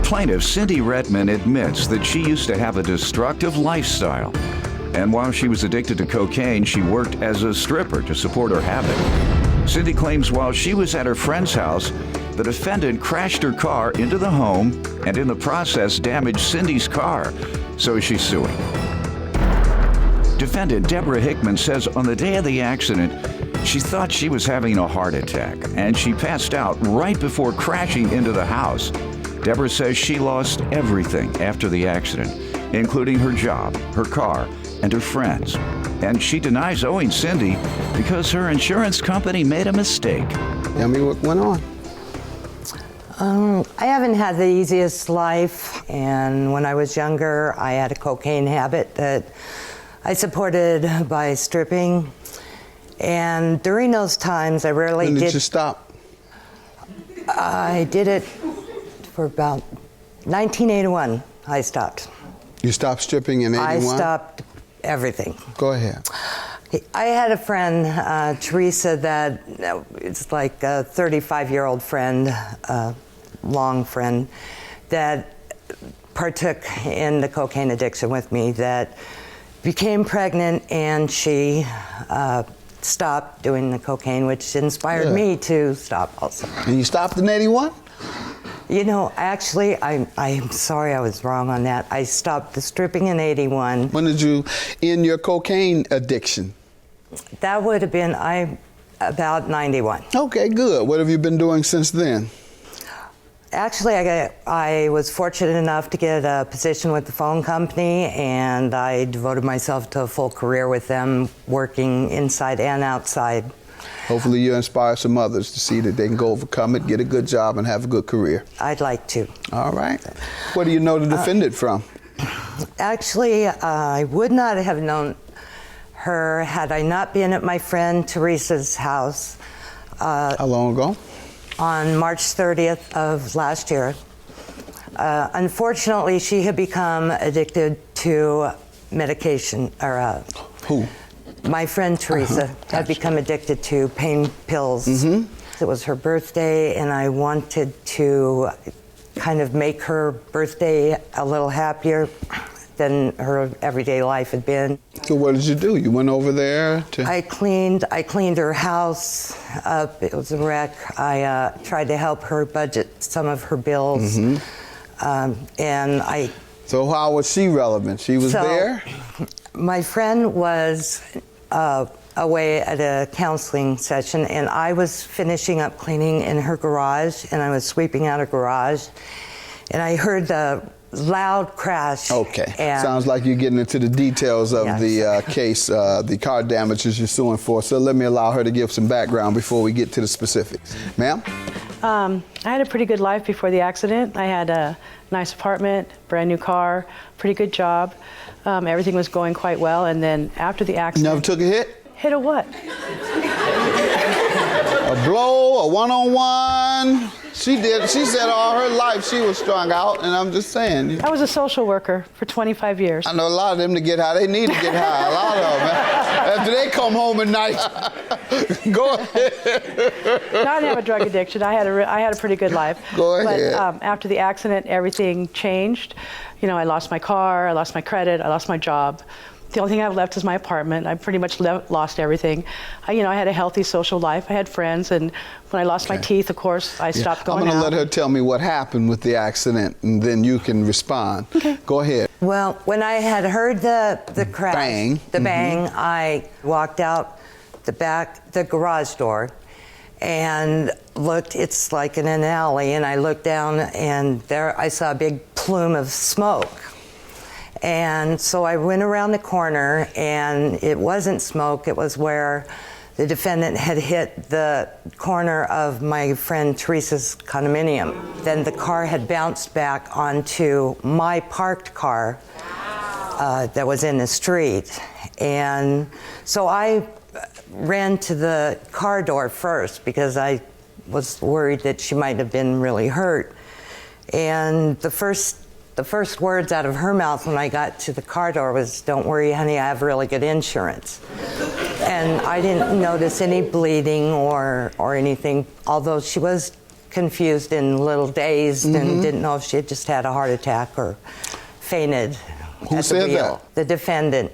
plaintiff, Cindy Redmond, admits that she used to have a destructive lifestyle. And while she was addicted to cocaine, she worked as a stripper to support her habit. Cindy claims while she was at her friend's house, the defendant crashed her car into the home and in the process damaged Cindy's car, so she's suing. Defendant Deborah Hickman says on the day of the accident, she thought she was having a heart attack and she passed out right before crashing into the house. Deborah says she lost everything after the accident, including her job, her car, and her friends. And she denies owing Cindy because her insurance company made a mistake. Tell me what went on. I haven't had the easiest life, and when I was younger, I had a cocaine habit that I supported by stripping. And during those times, I rarely did. When did you stop? I did it for about 1981. I stopped. You stopped stripping in 81? I stopped everything. Go ahead. I had a friend, Teresa, that it's like a 35-year-old friend, long friend, that partook in the cocaine addiction with me, that became pregnant, and she stopped doing the cocaine, which inspired me to stop also. And you stopped in 81? You know, actually, I'm sorry I was wrong on that. I stopped the stripping in 81. When did you end your cocaine addiction? That would have been about 91. Okay, good. What have you been doing since then? Actually, I was fortunate enough to get a position with the phone company, and I devoted myself to a full career with them, working inside and outside. Hopefully you inspire some others to see that they can go overcome it, get a good job, and have a good career. I'd like to. All right. Where do you know the defendant from? Actually, I would not have known her had I not been at my friend Teresa's house. How long ago? On March 30th of last year. Unfortunately, she had become addicted to medication, or Who? my friend Teresa had become addicted to pain pills. It was her birthday, and I wanted to kind of make her birthday a little happier than her everyday life had been. So what did you do? You went over there to... I cleaned her house up. It was a wreck. I tried to help her budget some of her bills. And I... So how was she relevant? She was there? My friend was away at a counseling session, and I was finishing up cleaning in her garage, and I was sweeping out her garage, and I heard the loud crash. Okay. Sounds like you're getting into the details of the case, the car damages you're suing for. So let me allow her to give some background before we get to the specifics. Ma'am? I had a pretty good life before the accident. I had a nice apartment, brand new car, pretty good job. Everything was going quite well. And then after the accident... You never took a hit? Hit a what? A blow, a one-on-one. She did. She said all her life she was strung out, and I'm just saying. I was a social worker for 25 years. I know a lot of them to get high. They need to get high. A lot of them. After they come home at night, go ahead. No, I didn't have a drug addiction. I had a pretty good life. Go ahead. But after the accident, everything changed. You know, I lost my car, I lost my credit, I lost my job. The only thing I have left is my apartment. I pretty much lost everything. I had a healthy social life. I had friends, and when I lost my teeth, of course, I stopped going out. I'm going to let her tell me what happened with the accident, and then you can respond. Okay. Go ahead. Well, when I had heard the crash, bang. the bang, I walked out the garage door, and looked. It's like in an alley, and I looked down, and there I saw a big plume of smoke. And so I went around the corner, and it wasn't smoke. It was where the defendant had hit the corner of my friend Teresa's condominium. Then the car had bounced back onto my parked car that was in the street. And so I ran to the car door first because I was worried that she might have been really hurt. And the first words out of her mouth when I got to the car door was, "Don't worry, honey, I have really good insurance." And I didn't notice any bleeding or anything, although she was confused and a little dazed and didn't know if she had just had a heart attack or fainted Who at the said wheel. that? The defendant.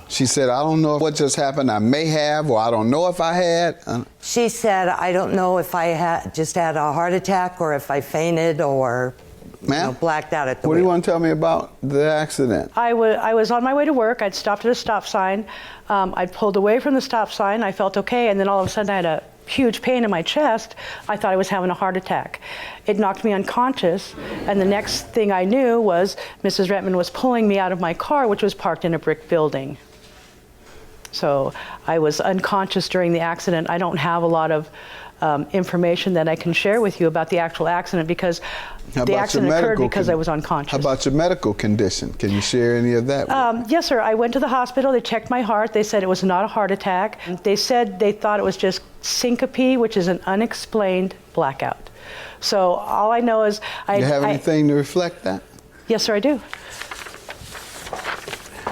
She said, I don't know what just happened. I may have, or I don't know if I had. She said, I don't know if I just had a heart attack or if I fainted or blacked out at the What wheel. do you want to tell me about the accident? I was on my way to work. I'd stopped at a stop sign. I'd pulled away from the stop sign. I felt okay, and then all of a sudden I had a huge pain in my chest. I thought I was having a heart attack. It knocked me unconscious, and the next thing I knew was Mrs. Rettman was pulling me out of my car, which was parked in a brick building. So I was unconscious during the accident. I don't have a lot of information that I can share with you about the actual accident because the accident occurred because I was unconscious. How about your medical condition? Can you share any of that? Yes, sir. I went to the hospital. They checked my heart. They said it was not a heart attack. They said they thought it was just syncope, which is an unexplained blackout. So all I know is Do you have anything to reflect that? Yes, sir, I do.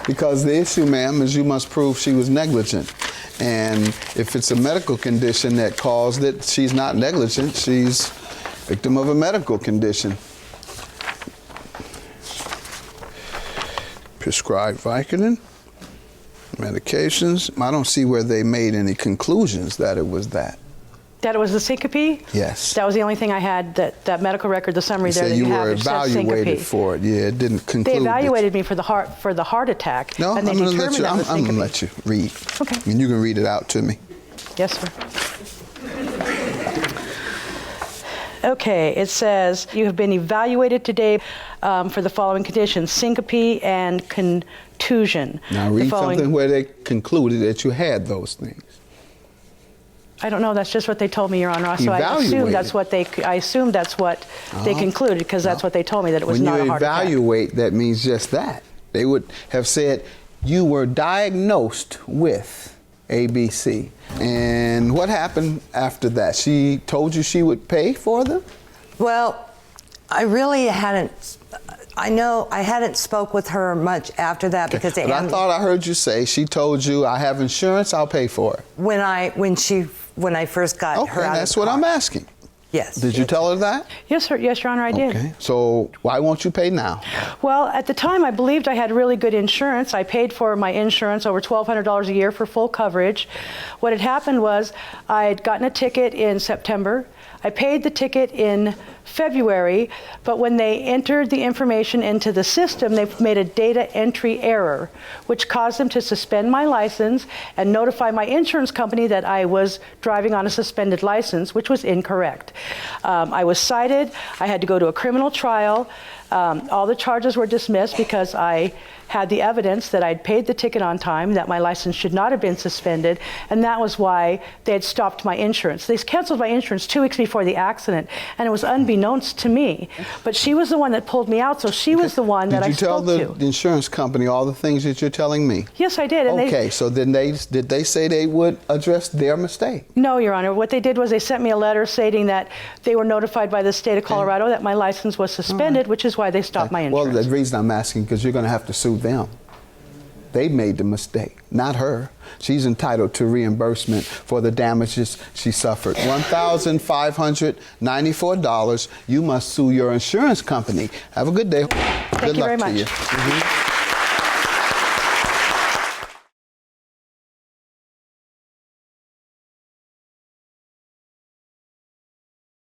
Because the issue, ma'am, is you must prove she was negligent. And if it's a medical condition that caused it, she's not negligent. She's victim of a medical condition. Prescribed Vicodin, medications. I don't see where they made any conclusions that it was that. That it was the syncope? Yes. That was the only thing I had, that medical record, the summary You there said that you you have. were It said evaluated syncope. for it. Yeah, it didn't conclude. They that evaluated me for the heart attack, No, and they I'm going determined that was to syncope. let you read. Okay. And you can read it out to me. Yes, sir. Okay, it says you have been evaluated today for the following conditions: syncope and contusion. Now read something where they concluded that you had those things. I don't know. That's just what they told me, Your Honor. So I assumed that's what they they concluded because that's what they told me, that it was not a heart attack. When you evaluate, that means just that. They would have said you were diagnosed with ABC. And what happened after that? She told you she would pay for them? Well, I really hadn't. I know I hadn't spoke with her much after that because But I thought I heard you say she told you, I have insurance, I'll pay for it. when I first got her out Okay, of that's the what car. I'm asking. Yes. Did you tell her that? Yes, sir. Yes, Your Honor, I did. Okay, so why won't you pay now? Well, at the time, I believed I had really good insurance. I paid for my insurance over $1,200 a year for full coverage. What had happened was I had gotten a ticket in September. I paid the ticket in February, but when they entered the information into the system, they made a data entry error, which caused them to suspend my license and notify my insurance company that I was driving on a suspended license, which was incorrect. I was cited. I had to go to a criminal trial. All the charges were dismissed because I had the evidence that I'd paid the ticket on time, that my license should not have been suspended, and that was why they had stopped my insurance. They canceled my insurance 2 weeks before the accident, and it was unbeknownst to me. But she was the one that pulled me out, so she was the one that I spoke to. Did you tell the insurance company all the things that you're telling me? Yes, I did. And okay, so then did they say they would address their mistake? No, Your Honor. What they did was they sent me a letter stating that they were notified by the state of Colorado that my license was suspended, which is why they stopped my insurance. Well, the reason I'm asking, because you're going to have to sue them. They made the mistake, not her. She's entitled to reimbursement for the damages she suffered. $1,594. You must sue your insurance company. Have a good day. Thank you very much. To you.